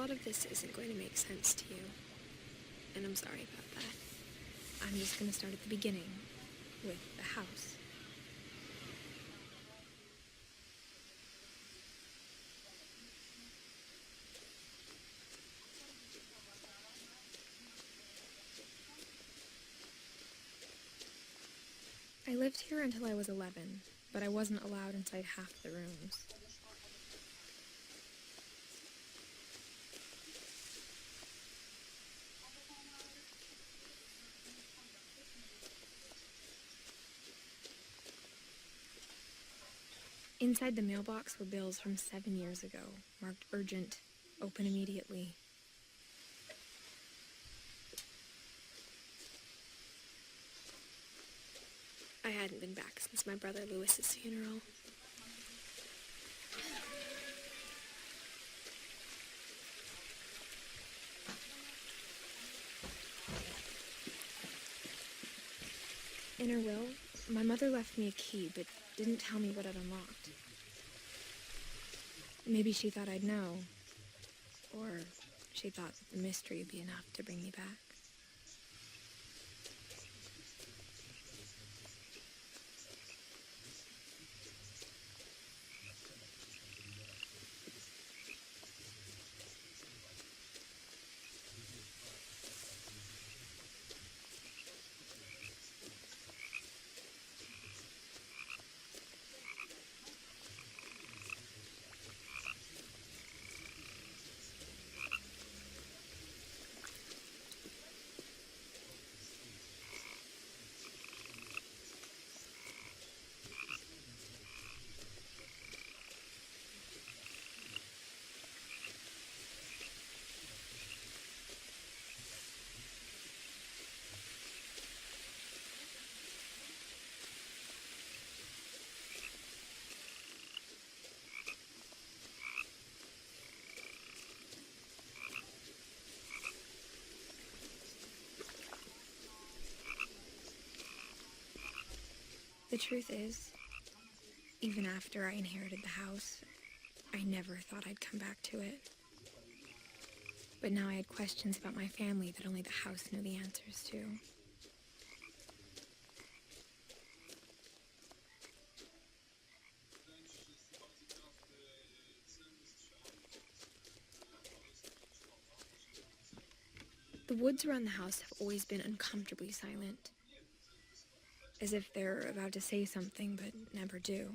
lot of this isn't going to make sense to you, and I'm sorry about that. I'm just going to start at the beginning, with the house. I lived here until I was 11, but I wasn't allowed inside half the rooms. Inside the mailbox were bills from 7 years ago, marked urgent, open immediately. I hadn't been back since my brother Lewis's funeral. In her will, my mother left me a key, but didn't tell me what it unlocked. Maybe she thought I'd know, or she thought that the mystery would be enough to bring me back. The truth is, even after I inherited the house, I never thought I'd come back to it. But now I had questions about my family that only the house knew the answers to. The woods around the house have always been uncomfortably silent, as if they're about to say something but never do.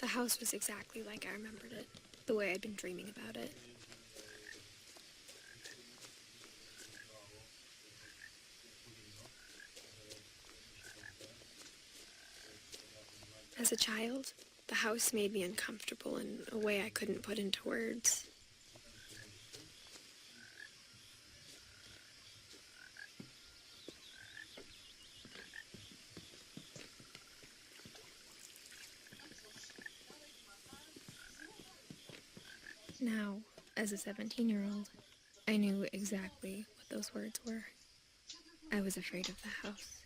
The house was exactly like I remembered it, the way I'd been dreaming about it. As a child, the house made me uncomfortable in a way I couldn't put into words. Now, as a 17-year-old, I knew exactly what those words were. I was afraid of the house.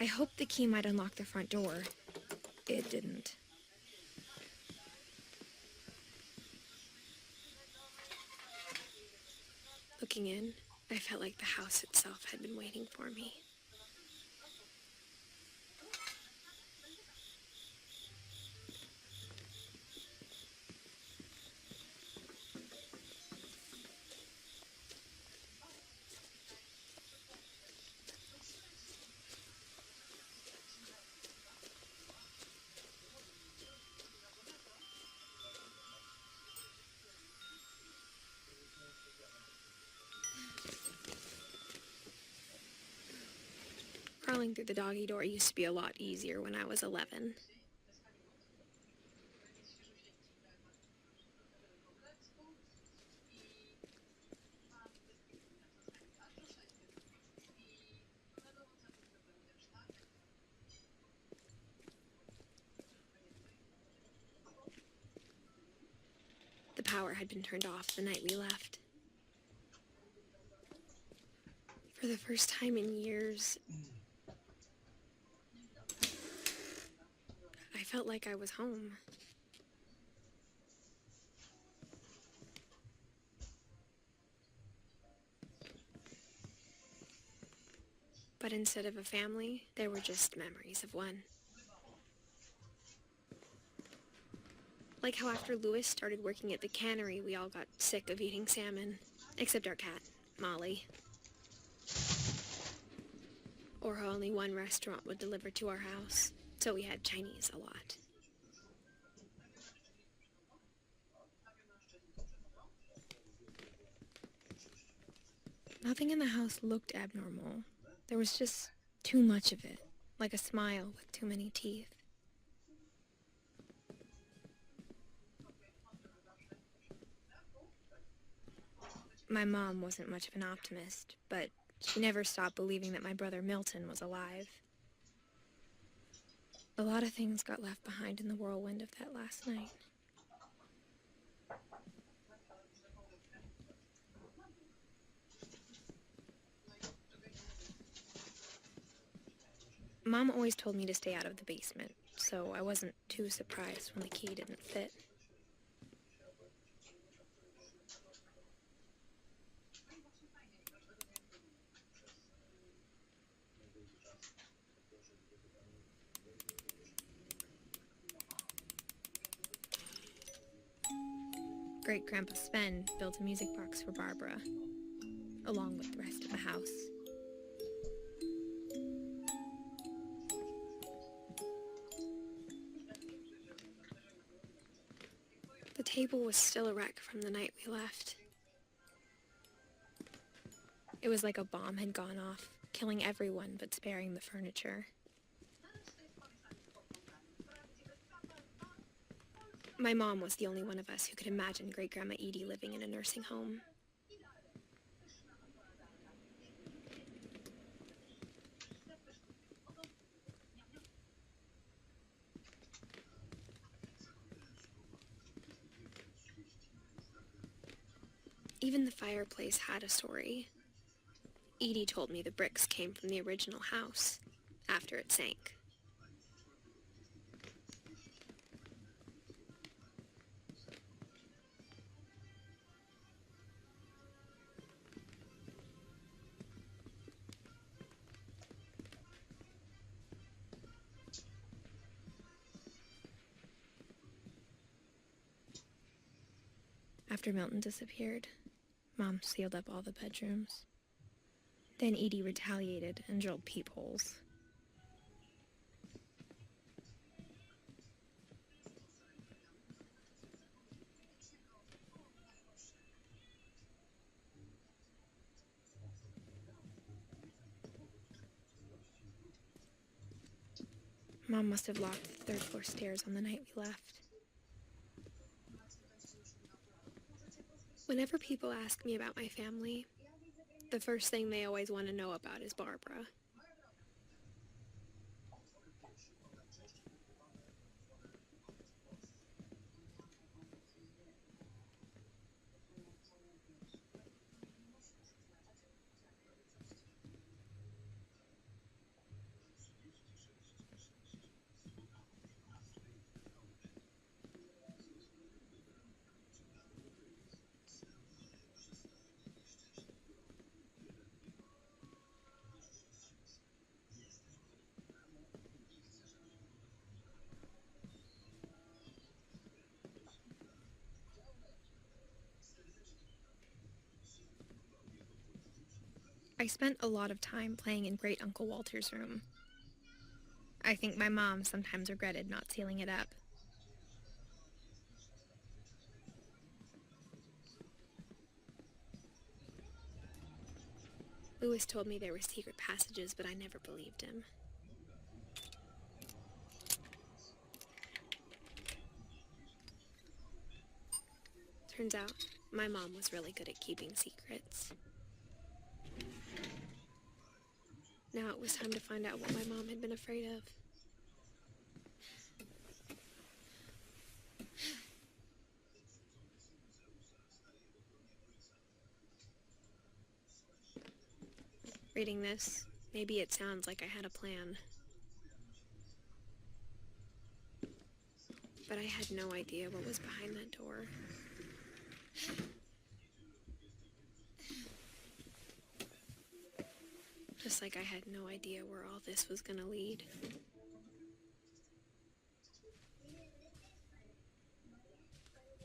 I hoped the key might unlock the front door. It didn't. Looking in, I felt like the house itself had been waiting for me. Crawling through the doggy door used to be a lot easier when I was 11. The power had been turned off the night we left. For the first time in years, I felt like I was home. But instead of a family, there were just memories of one. Like how after Louis started working at the cannery, we all got sick of eating salmon. Except our cat, Molly. Or how only one restaurant would deliver to our house, so we had Chinese a lot. Nothing in the house looked abnormal. There was just too much of it, like a smile with too many teeth. My mom wasn't much of an optimist, but she never stopped believing that my brother Milton was alive. A lot of things got left behind in the whirlwind of that last night. Mom always told me to stay out of the basement, so I wasn't too surprised when the key didn't fit. Great-Grandpa Sven built a music box for Barbara, along with the rest of the house. The table was still a wreck from the night we left. It was like a bomb had gone off, killing everyone but sparing the furniture. My mom was the only one of us who could imagine Great-Grandma Edie living in a nursing home. Even the fireplace had a story. Edie told me the bricks came from the original house, after it sank. After Milton disappeared, Mom sealed up all the bedrooms. Then Edie retaliated and drilled peepholes. Mom must have locked the third-floor stairs on the night we left. Whenever people ask me about my family, the first thing they always want to know about is Barbara. I spent a lot of time playing in Great Uncle Walter's room. I think my mom sometimes regretted not sealing it up. Louis told me there were secret passages, but I never believed him. Turns out, my mom was really good at keeping secrets. Now it was time to find out what my mom had been afraid of. Reading this, maybe it sounds like I had a plan. But I had no idea what was behind that door. Just like I had no idea where all this was gonna lead.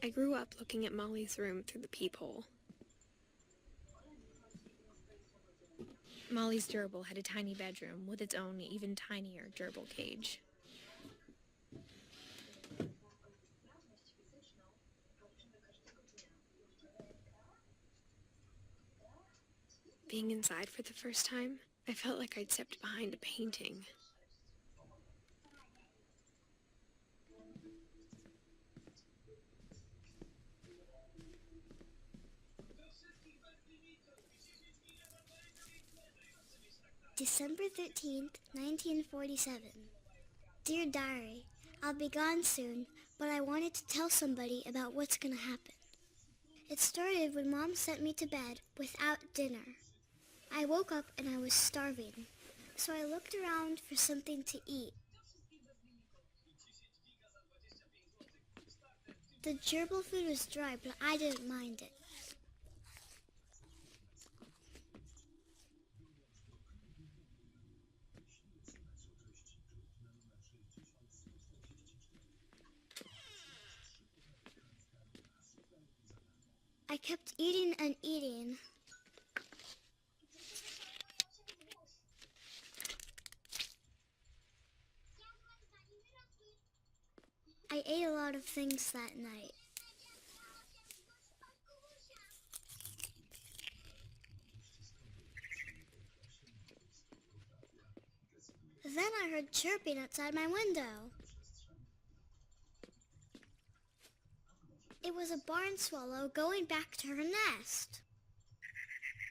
I grew up looking at Molly's room through the peephole. Molly's gerbil had a tiny bedroom with its own even tinier gerbil cage. Being inside for the first time, I felt like I'd stepped behind a painting. December 13th, 1947. Dear Diary, I'll be gone soon, but I wanted to tell somebody about what's gonna happen. It started when Mom sent me to bed without dinner. I woke up and I was starving, so I looked around for something to eat. The gerbil food was dry, but I didn't mind it. I kept eating and eating. I ate a lot of things that night. Then I heard chirping outside my window. It was a barn swallow going back to her nest.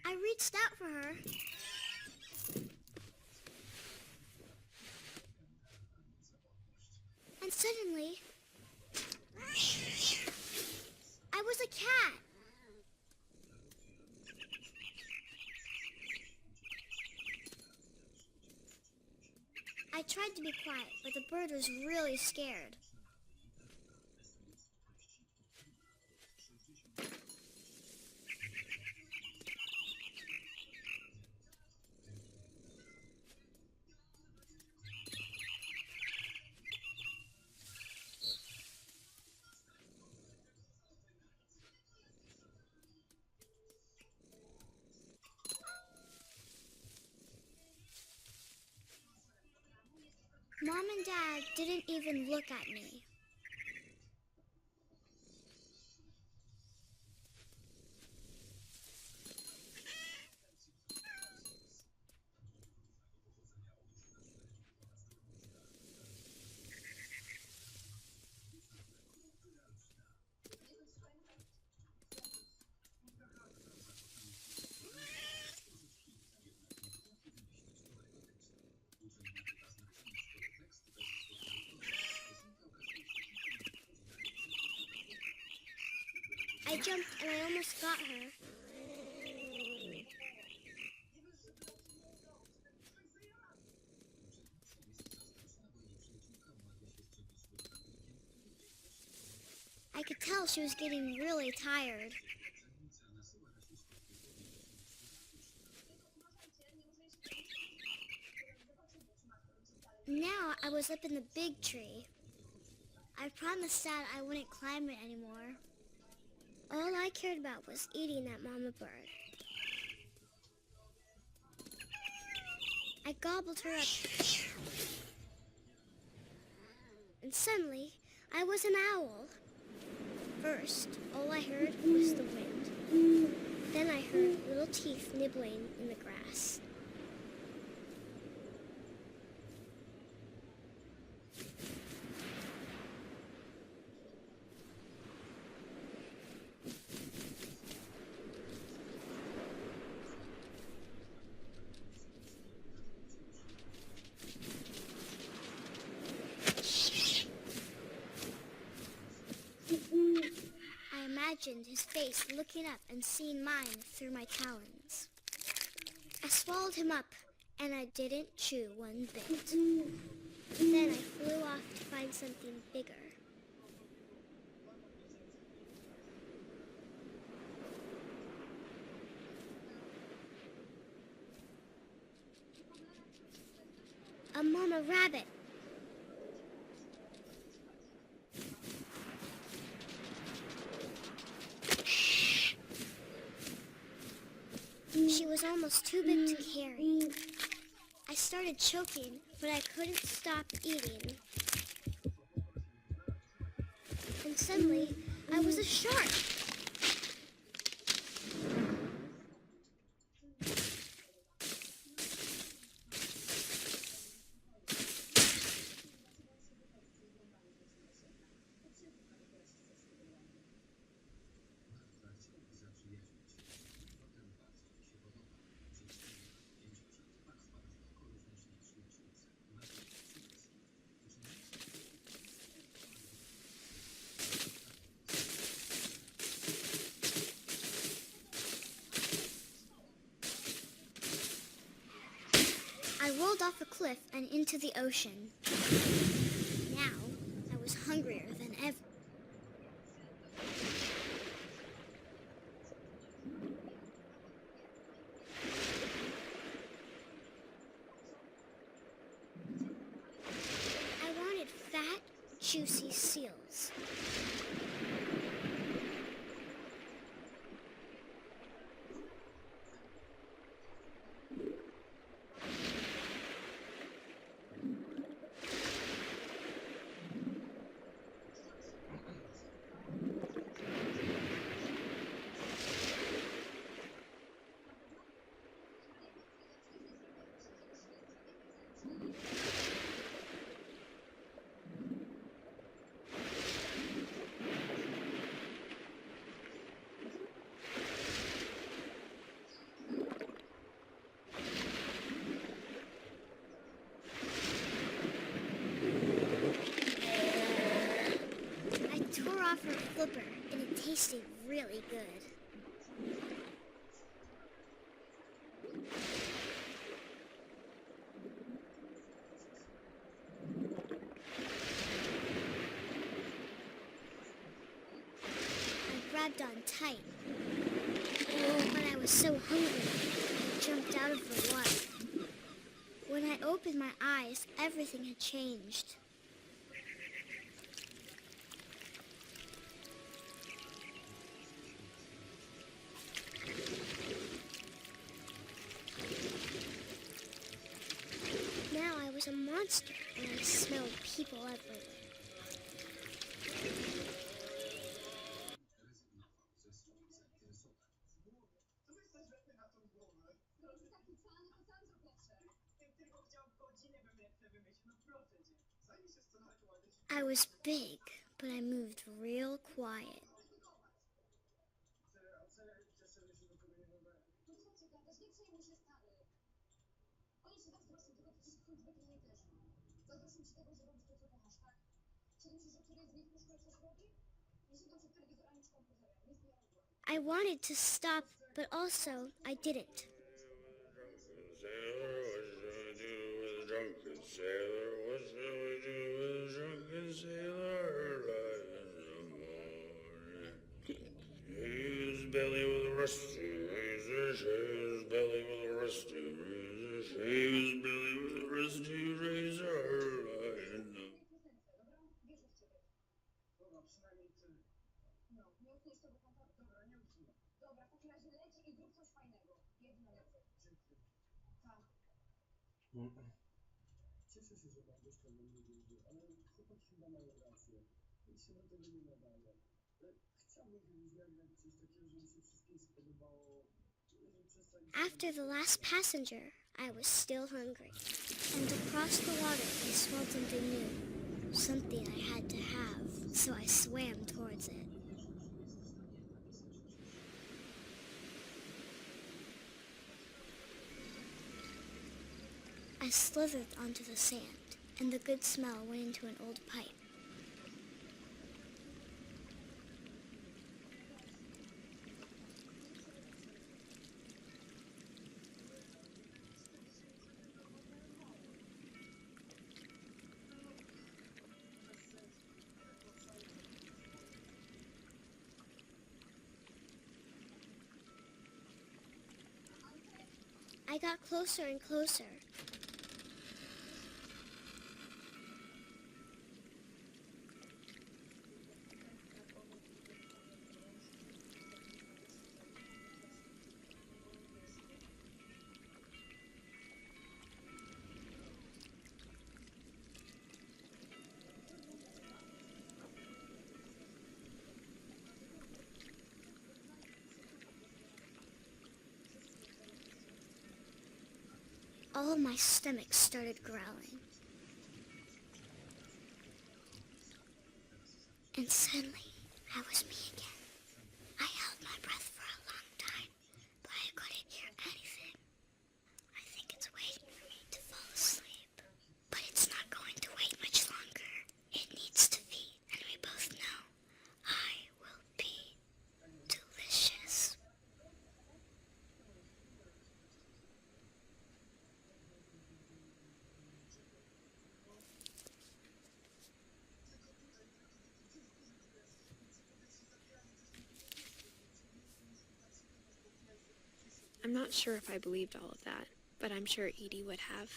I reached out for her. And suddenly, I was a cat. I tried to be quiet, but the bird was really scared. Mom and Dad didn't even look at me. I jumped and I almost got her. I could tell she was getting really tired. Now I was up in the big tree. I promised Dad I wouldn't climb it anymore. All I cared about was eating that mama bird. I gobbled her up. And suddenly, I was an owl. First, all I heard was the wind. Then I heard little teeth nibbling in the grass. I imagined his face looking up and seeing mine through my talons. I swallowed him up, and I didn't chew one bit. Then I flew off to find something bigger. A mama rabbit. She was almost too big to carry. I started choking, but I couldn't stop eating. And suddenly, I was a shark. I rolled off a cliff and into the ocean. Now, I was hungrier than ever. I wanted fat, juicy seals. Off her flipper, and it tasted really good. I grabbed on tight. But I was so hungry, I jumped out of the water. When I opened my eyes, everything had changed. A monster, and I smelled people everywhere. I was big, but I moved real quiet. I wanted to stop, but also I didn't. His belly was rusty razor, his belly was rusty razor, his belly was rusty razor. Cieszę się, że Małgosia we mnie wierzy, ale chłopak chyba mają rację. Nic się do tego nie nadaje. Chciałbym kiedyś nagrać coś takiego, żeby się wszystkim spodobało. After the last passenger, I was still hungry. And across the water, I smelled something new. Something I had to have, so I swam towards it. I slithered onto the sand, and the good smell went into an old pipe. I got closer and closer. All my stomach started growling. And suddenly, I was me again. I held my breath for a long time, but I couldn't hear anything. I think it's waiting for me to fall asleep. But it's not going to wait much longer. It needs to feed, and we both know I will be delicious. I'm not sure if I believed all of that, but I'm sure Edie would have.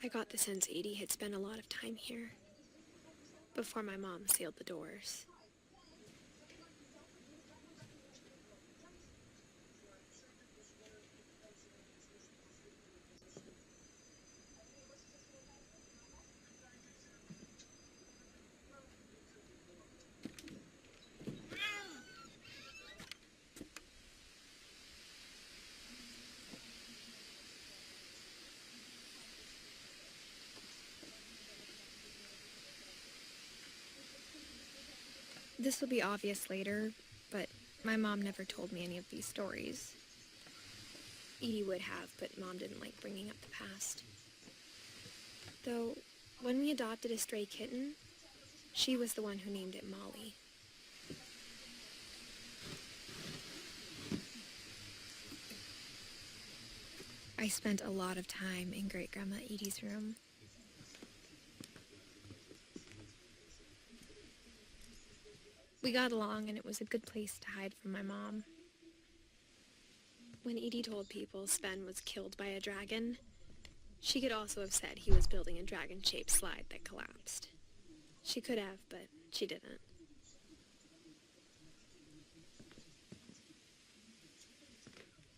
I got the sense Edie had spent a lot of time here, before my mom sealed the doors. This will be obvious later, but my mom never told me any of these stories. Edie would have, but Mom didn't like bringing up the past. Though, when we adopted a stray kitten, she was the one who named it Molly. I spent a lot of time in Great-Grandma Edie's room. We got along, and it was a good place to hide from my mom. When Edie told people Sven was killed by a dragon, she could also have said he was building a dragon-shaped slide that collapsed. She could have, but she didn't.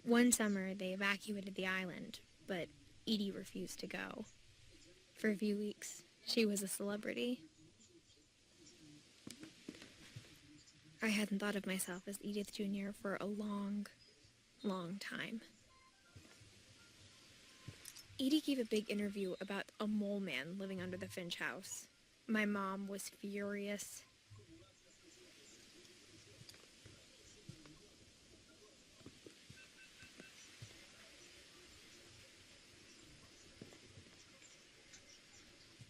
One summer, they evacuated the island, but Edie refused to go. For a few weeks, she was a celebrity. I hadn't thought of myself as Edith Jr. for a long time. Edie gave a big interview about a mole man living under the Finch house. My mom was furious.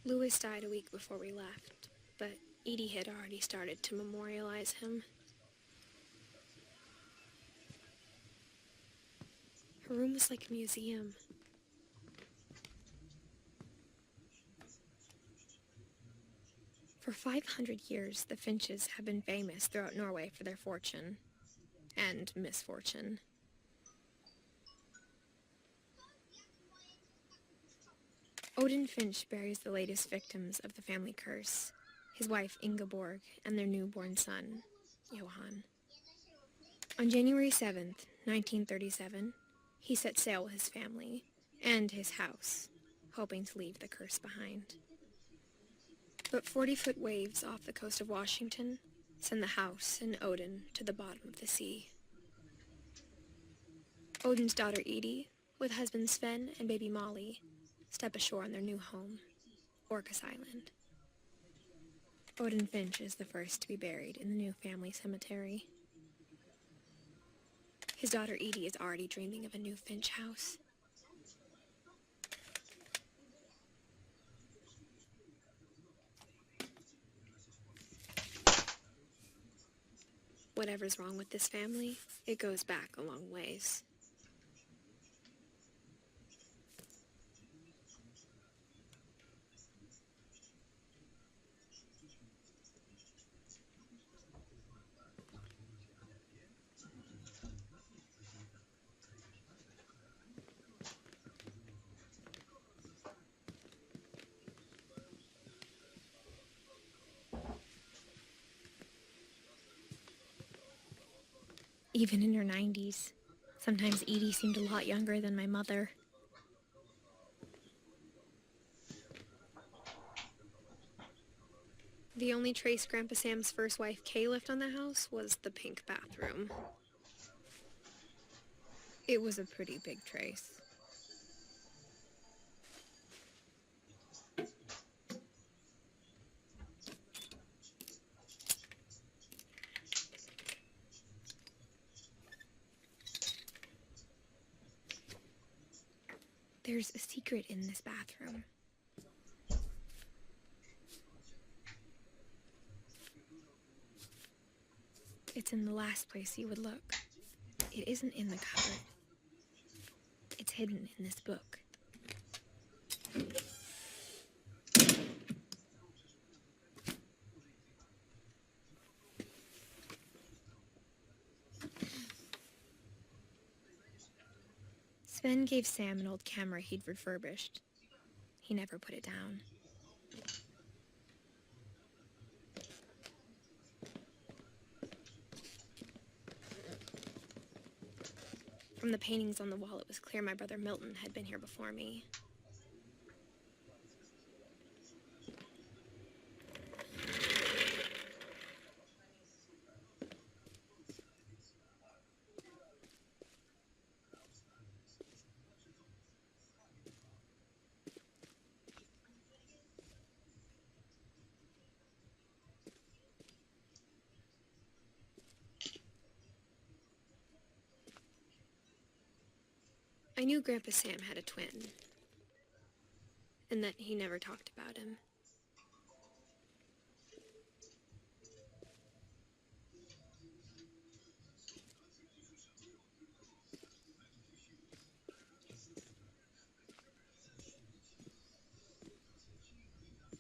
Louis died a week before we left, but Edie had already started to memorialize him. Her room was like a museum. For 500 years, the Finches have been famous throughout Norway for their fortune and misfortune. Odin Finch buries the latest victims of the family curse, his wife Ingeborg, and their newborn son, Johann. On January 7th, 1937, he set sail with his family and his house, hoping to leave the curse behind. But 40-foot waves off the coast of Washington send the house and Odin to the bottom of the sea. Odin's daughter Edie, with husband Sven and baby Molly, step ashore on their new home, Orcas Island. Odin Finch is the first to be buried in the new family cemetery. His daughter Edie is already dreaming of a new Finch house. Whatever's wrong with this family, it goes back a long ways. Even in her 90s, sometimes Edie seemed a lot younger than my mother. The only trace Grandpa Sam's first wife Kay left on the house was the pink bathroom. It was a pretty big trace. There's a secret in this bathroom. It's in the last place you would look. It isn't in the cupboard. It's hidden in this book. Sven gave Sam an old camera he'd refurbished. He never put it down. From the paintings on the wall, it was clear my brother Milton had been here before me. I knew Grandpa Sam had a twin, and that he never talked about him.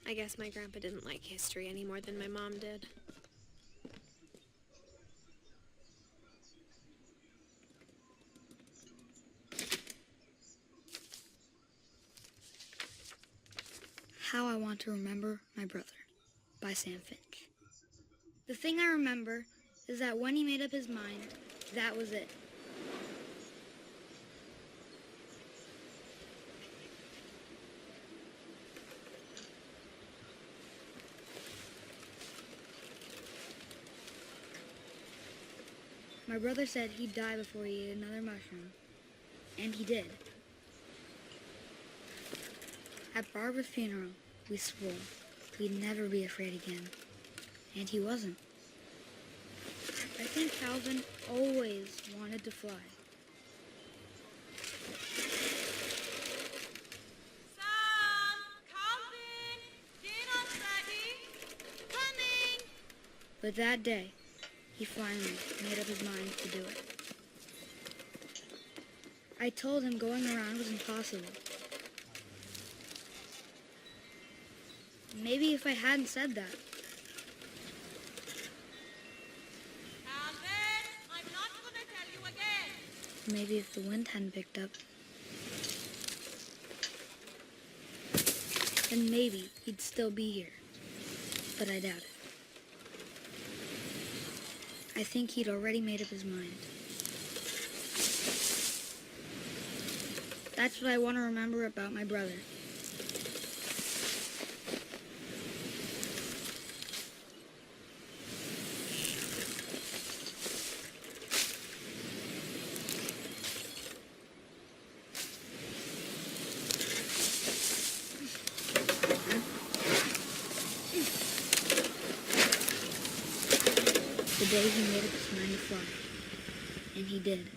I guess my grandpa didn't like history any more than my mom did. How I Want to Remember My Brother by Sam Finch. The thing I remember is that when he made up his mind, that was it. My brother said he'd die before he ate another mushroom, and he did. At Barbara's funeral, we swore we'd never be afraid again, and he wasn't. I think Calvin always wanted to fly. Sam! Calvin! Dinner's ready! Coming! But that day, he finally made up his mind to do it. I told him going around was impossible. Maybe if I hadn't said that. Calvin! I'm not gonna tell you again! Maybe if the wind hadn't picked up. Then maybe he'd still be here. but I doubt it. I think he'd already made up his mind. That's what I want to remember about my brother. The day he made up his mind to fly. And he did.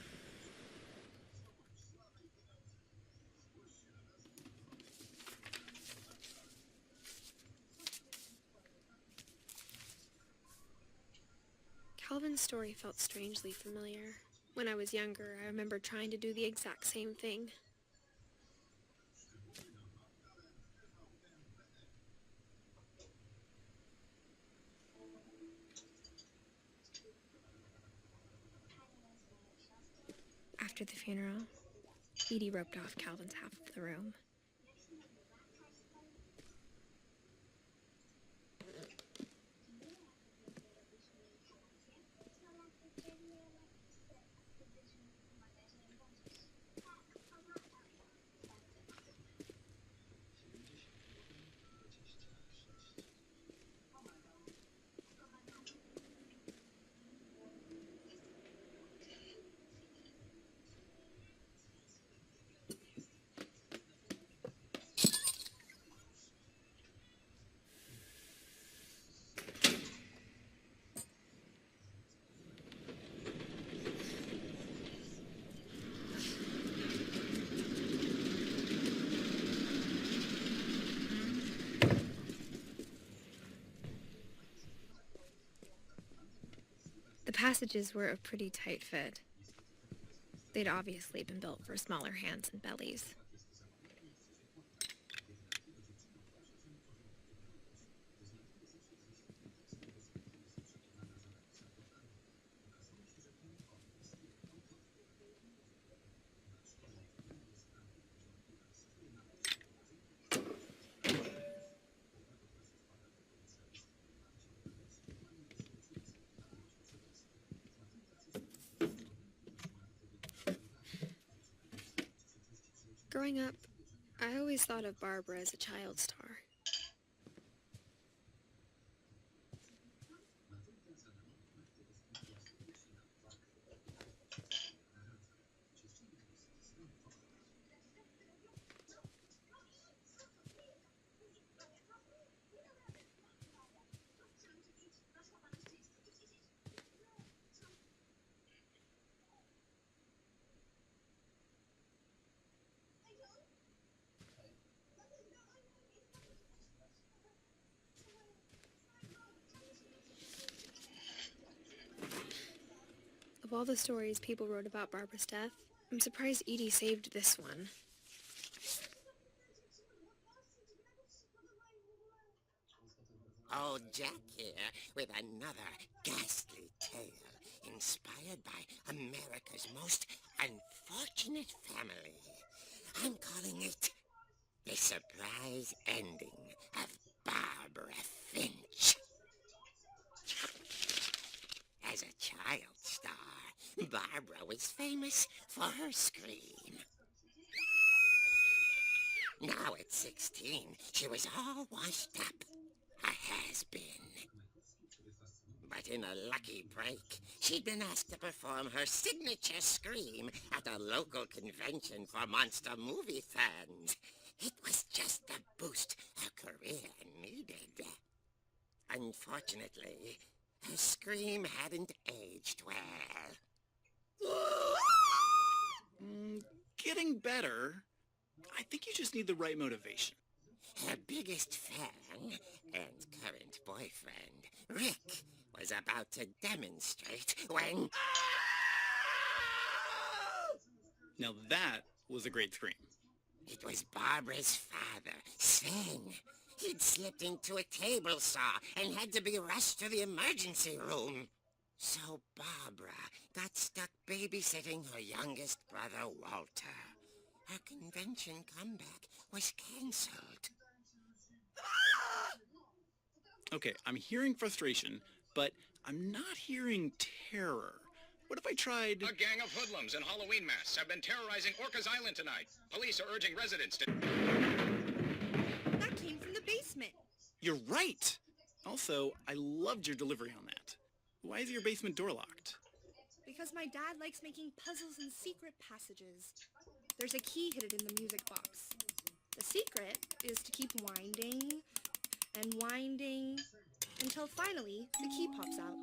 Calvin's story felt strangely familiar. When I was younger, I remember trying to do the exact same thing. After the funeral, Edie roped off Calvin's half of the room. The passages were a pretty tight fit. They'd obviously been built for smaller hands and bellies. Growing up, I always thought of Barbara as a child star. Of all the stories people wrote about Barbara's death, I'm surprised Edie saved this one. Old Jack here with another ghastly tale inspired by America's most unfortunate family. I'm calling it The Surprise Ending of Barbara Finch. As a child star, Barbara was famous for her scream. Now at 16, she was all washed up. A has-been. But in a lucky break, she'd been asked to perform her signature scream at a local convention for monster movie fans. It was just the boost her career needed. Unfortunately, her scream hadn't aged well. Getting better. I think you just need the right motivation. Her biggest fan and current boyfriend, Rick, was about to demonstrate when... Now that was a great scream. It was Barbara's father, Sven. He'd slipped into a table saw and had to be rushed to the emergency room. So Barbara got stuck babysitting her youngest brother, Walter. Her convention comeback was cancelled. Okay, I'm hearing frustration, but I'm not hearing terror. What if I tried... A gang of hoodlums in Halloween masks have been terrorizing Orcas Island tonight. Police are urging residents to... That came from the basement. You're right! Also, I loved your delivery on that. Why is your basement door locked? Because my dad likes making puzzles and secret passages. There's a key hidden in the music box. The secret is to keep winding and winding until finally the key pops out.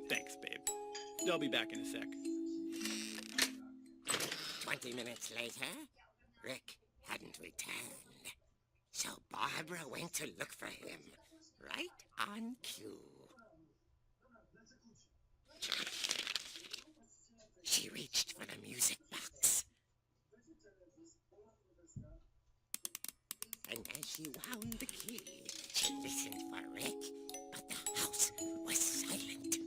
Thanks, babe. I'll be back in a sec. 20 minutes later, Rick hadn't returned. So Barbara went to look for him, right on cue. She reached for the music box. And as she wound the key, she listened for Rick, but the house was silent.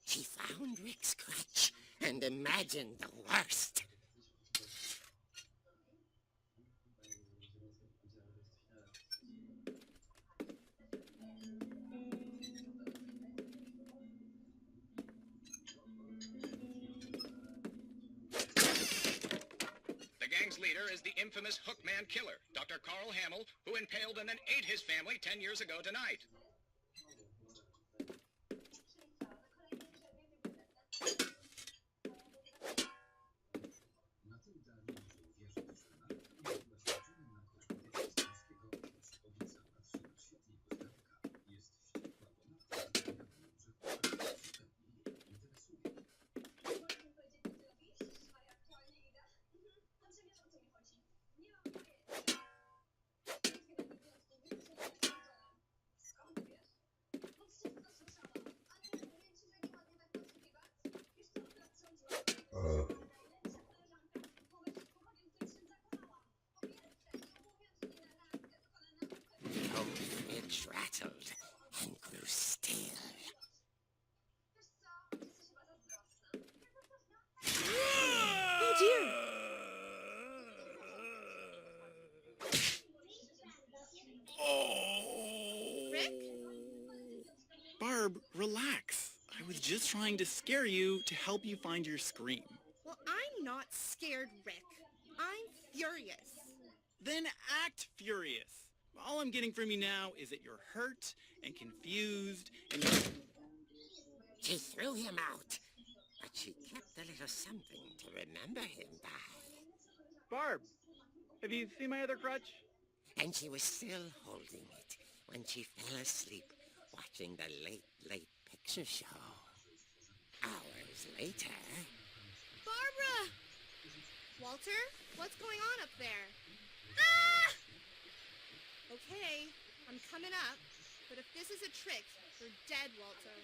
She found Rick's crutch and imagined the worst. The gang's leader is the infamous Hookman killer, Dr. Carl Hamill, who impaled and then ate his family 10 years ago tonight. It rattled and grew still. Oh dear! Rick? Barb, relax. I was just trying to scare you to help you find your scream. Well, I'm not scared, Rick. I'm furious. Then act furious. All I'm getting from you now is that you're hurt and confused and She threw him out, but she kept a little something to remember him by. Barb, have you seen my other crutch? And she was still holding it when she fell asleep watching the late picture show. Hours later... Barbara! Walter, what's going on up there? Ah! Okay, I'm coming up, but if this is a trick, you're dead, Walter.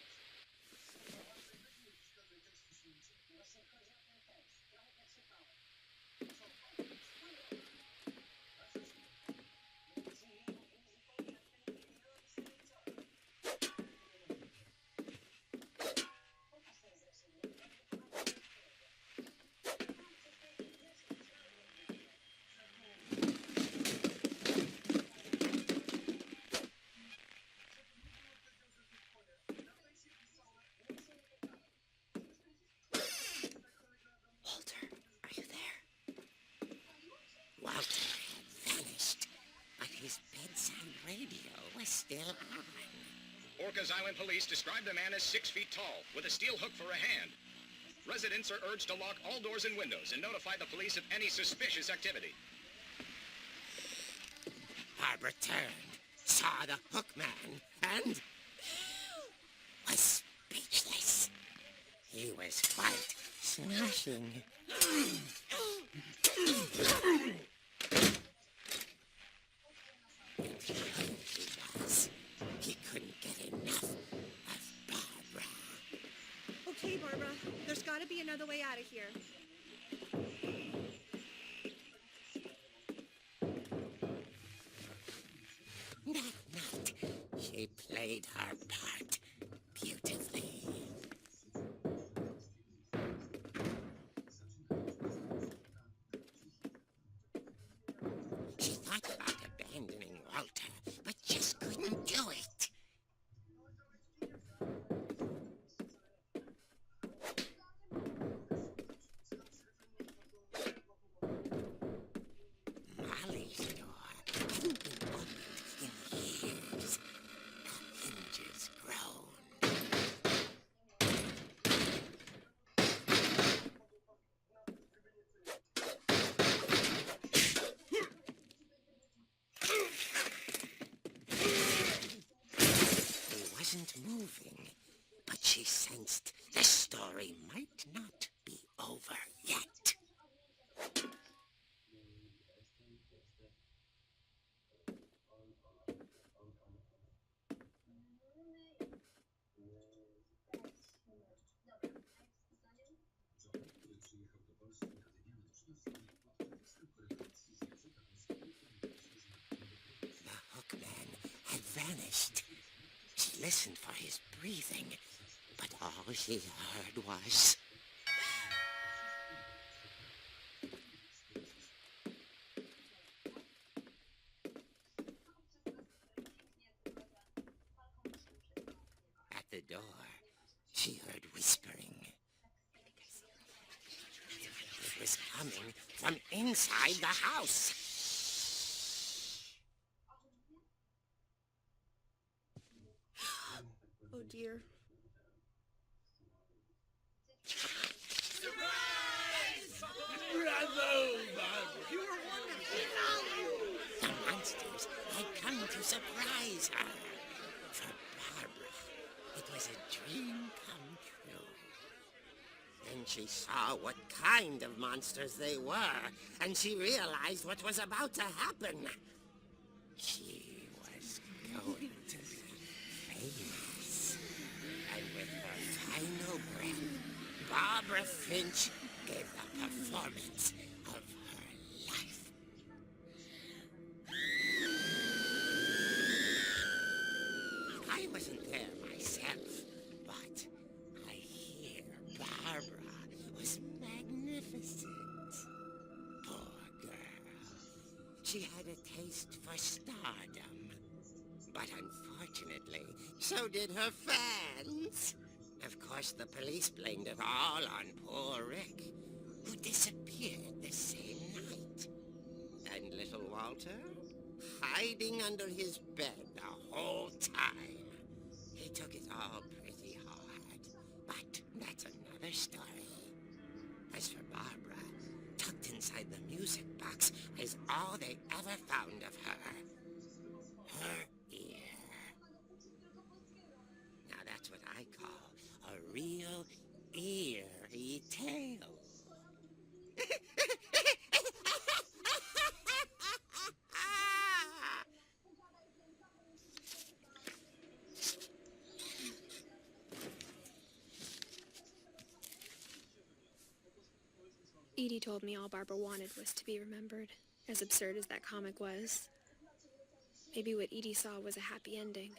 Walter had vanished, but his bedside radio was still on. Orcas Island police describe the man as 6 feet tall, with a steel hook for a hand. Residents are urged to lock all doors and windows and notify the police of any suspicious activity. Barbara turned, saw the hook man, and was speechless. He was quite smashing. And he was. He couldn't get enough of Barbara. Okay, Barbara, there's gotta be another way out of here. That night, she played her part beautifully. abandoning Walter, but just couldn't do it. Molly's door hadn't been opened in years. The hinges groaned. He wasn't moving, but she sensed the story might not be over yet. The hookman had vanished. She listened for his breathing, but all she heard was... At the door, she heard whispering. It was coming from inside the house. Oh dear. Bravo, Barbara! You were wonderful. The monsters had come to surprise her. For Barbara, it was a dream come true. Then she saw what kind of monsters they were, and she realized what was about to happen. She was going to be famous. And with her final breath, Barbara Finch gave the performance of her life. I wasn't there myself, but I hear Barbara was magnificent. Poor girl. She had a taste for stardom. But unfortunately, so did her fans. Of course, the police blamed it all on poor Rick, who disappeared the same night. And little Walter, hiding under his bed the whole time. He took it all pretty hard, but that's another story. As for Barbara, tucked inside the music box is all they ever found of her. Her ear. Now that's what I call a real eerie tale. Edie told me all Barbara wanted was to be remembered, as absurd as that comic was. Maybe what Edie saw was a happy ending.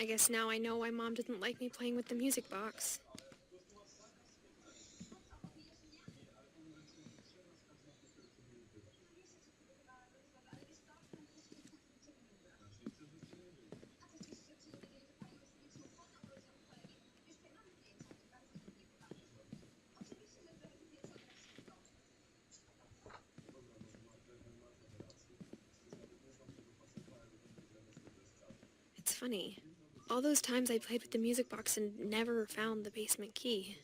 I guess now I know why Mom didn't like me playing with the music box. It's funny. All those times I played with the music box and never found the basement key.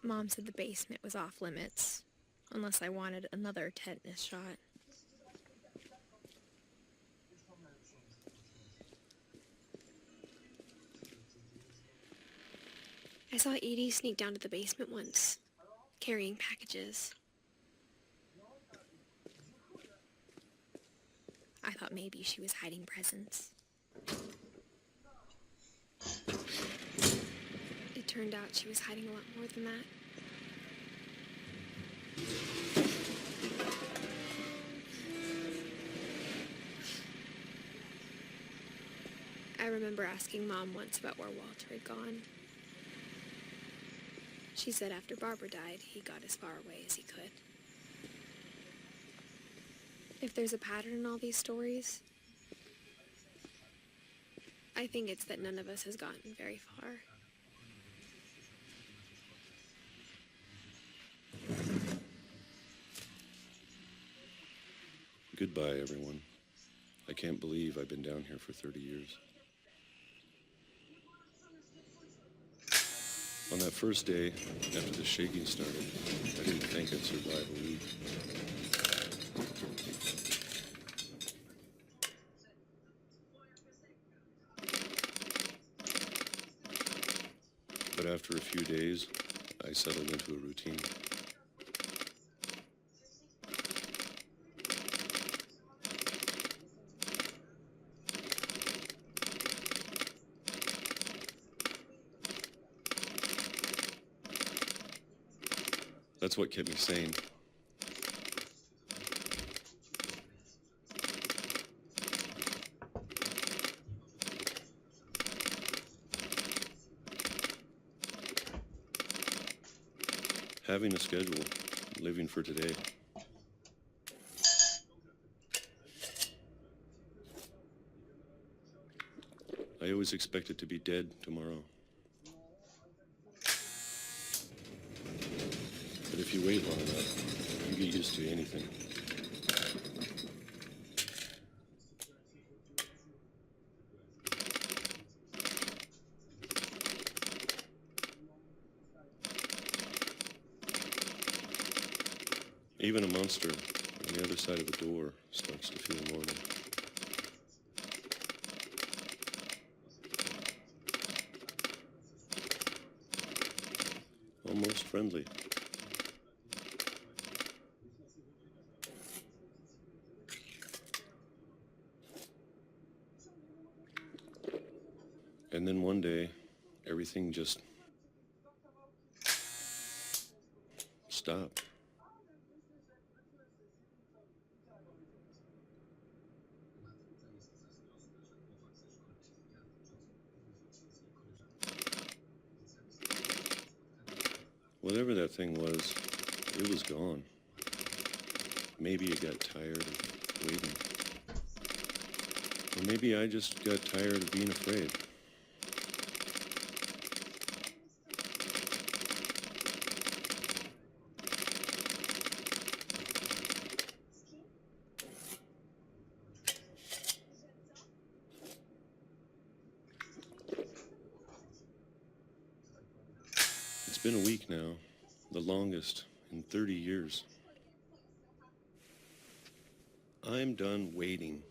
Mom said the basement was off limits, unless I wanted another tetanus shot. I saw Edie sneak down to the basement once, carrying packages. I thought maybe she was hiding presents. It turned out she was hiding a lot more than that. I remember asking Mom once about where Walter had gone. She said after Barbara died, he got as far away as he could. If there's a pattern in all these stories, I think it's that none of us has gotten very far. Goodbye, everyone. I can't believe I've been down here for 30 years. On that first day, after the shaking started, I didn't think I'd survive a week. But after a few days, I settled into a routine. That's what kept me sane. Having a schedule, living for today. I always expected to be dead tomorrow. But if you wait long enough, you get used to anything. Even a monster on the other side of the door starts to feel normal. Almost friendly. And then one day, everything just stopped. Whatever that thing was, it was gone. Maybe it got tired of waiting. Or maybe I just got tired of being afraid. It's been a week now, the longest in 30 years. I'm done waiting.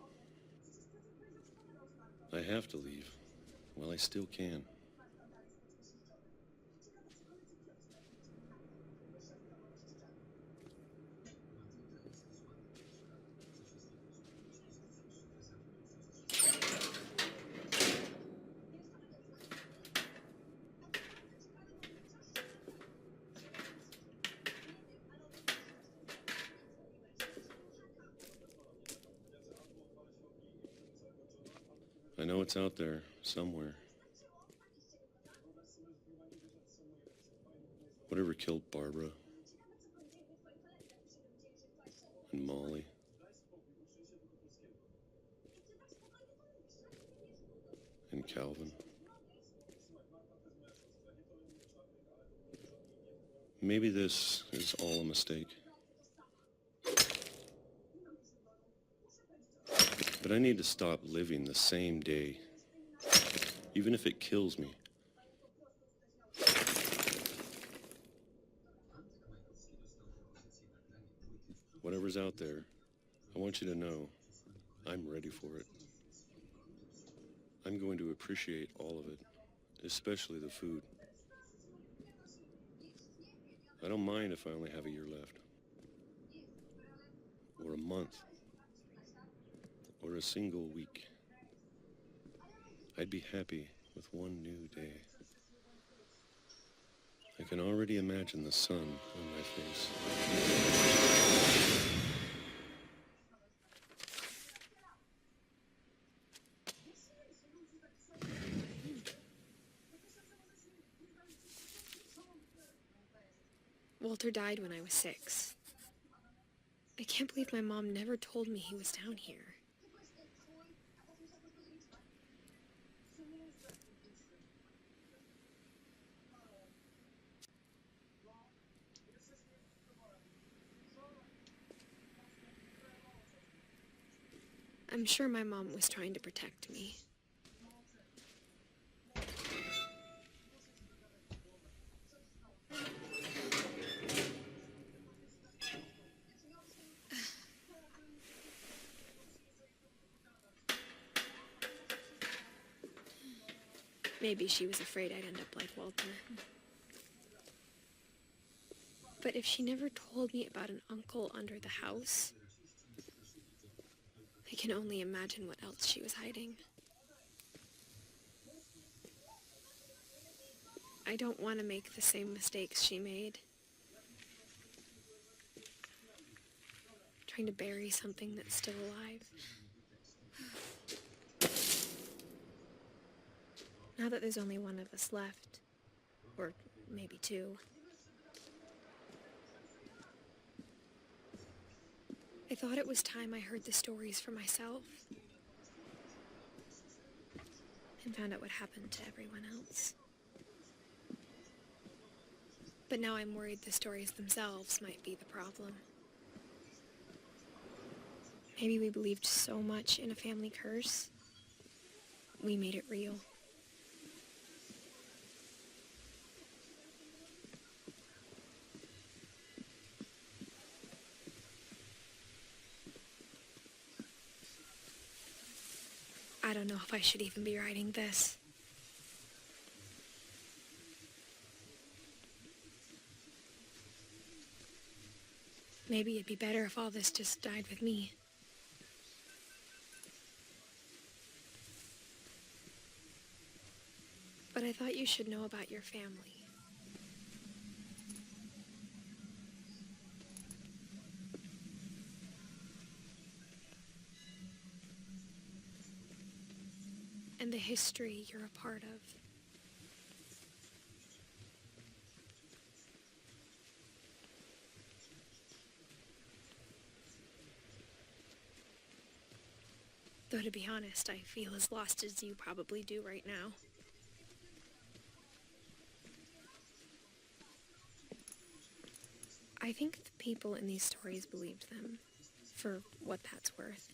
I have to leave while I still can. I know it's out there somewhere. Whatever killed Barbara and Molly and Calvin. Maybe this is all a mistake. But I need to stop living the same day, even if it kills me. whatever's out there, I want you to know I'm ready for it. I'm going to appreciate all of it, especially the food. I don't mind if I only have a year left, or a month, or a single week. I'd be happy with one new day. I can already imagine the sun on my face. Walter died when I was 6. I can't believe my mom never told me he was down here. I'm sure my mom was trying to protect me. Maybe she was afraid I'd end up like Walter. But if she never told me about an uncle under the house, I can only imagine what else she was hiding. I don't want to make the same mistakes she made. Trying to bury something that's still alive. Now that there's only one of us left, or maybe 2, I thought it was time I heard the stories for myself and found out what happened to everyone else. But now I'm worried the stories themselves might be the problem. Maybe we believed so much in a family curse, we made it real. I don't know if I should even be writing this. Maybe it'd be better if all this just died with me. But I thought you should know about your family. And the history you're a part of. Though to be honest, I feel as lost as you probably do right now. I think the people in these stories believed them, for what that's worth.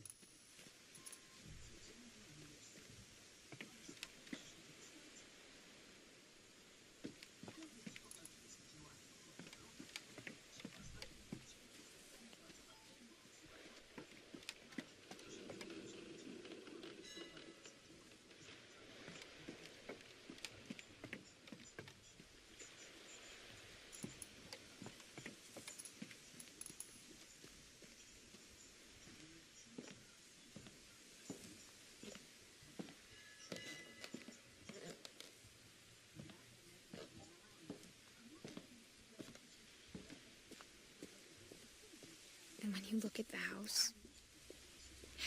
And when you look at the house,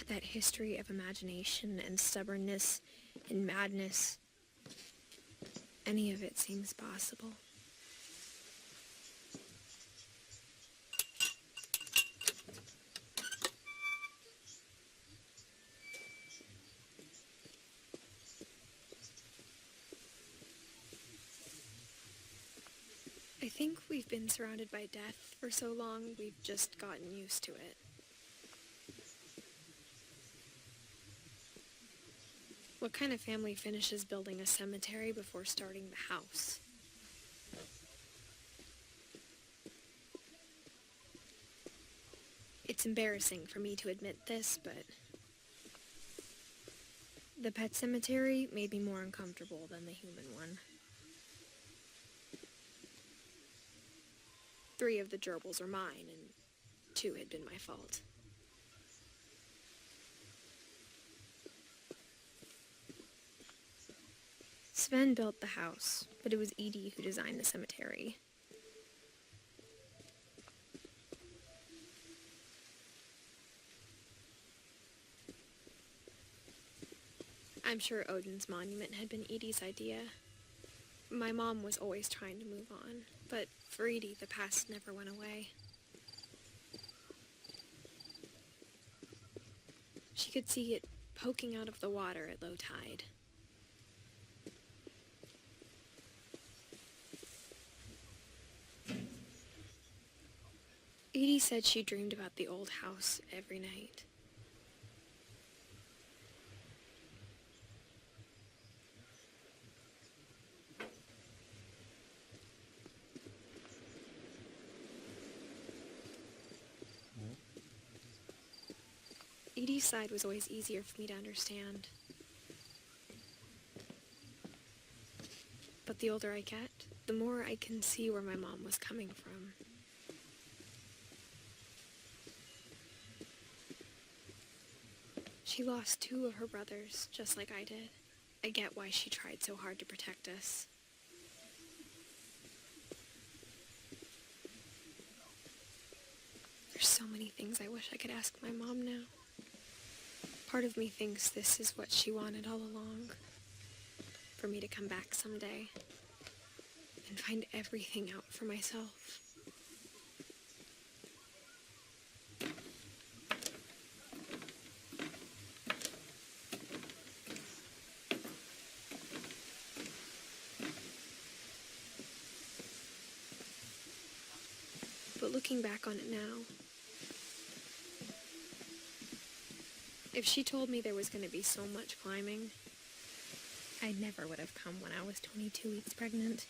that history of imagination and stubbornness and madness, any of it seems possible. I think we've been surrounded by death for so long, we've just gotten used to it. What kind of family finishes building a cemetery before starting the house? It's It's embarrassing for me to admit this, but the pet cemetery made me more uncomfortable than the human one. 3 of the gerbils are mine, and 2 had been my fault. Sven built the house, but it was Edie who designed the cemetery. I'm sure Odin's monument had been Edie's idea. My mom was always trying to move on, but for Edie, the past never went away. She could see it poking out of the water at low tide. Edie said she dreamed about the old house every night. Edie's side was always easier for me to understand. But the older I get, the more I can see where my mom was coming from. She lost 2 of her brothers, just like I did. I get why she tried so hard to protect us. There's so many things I wish I could ask my mom now. Part of me thinks this is what she wanted all along. For me to come back someday and find everything out for myself. But looking back on it now, if she told me there was going to be so much climbing, I never would have come when I was 22 weeks pregnant.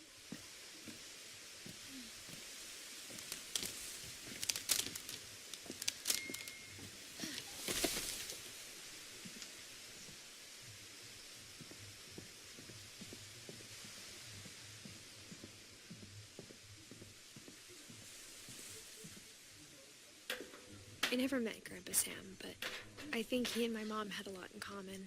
I never met Grandpa Sam, but I think he and my mom had a lot in common.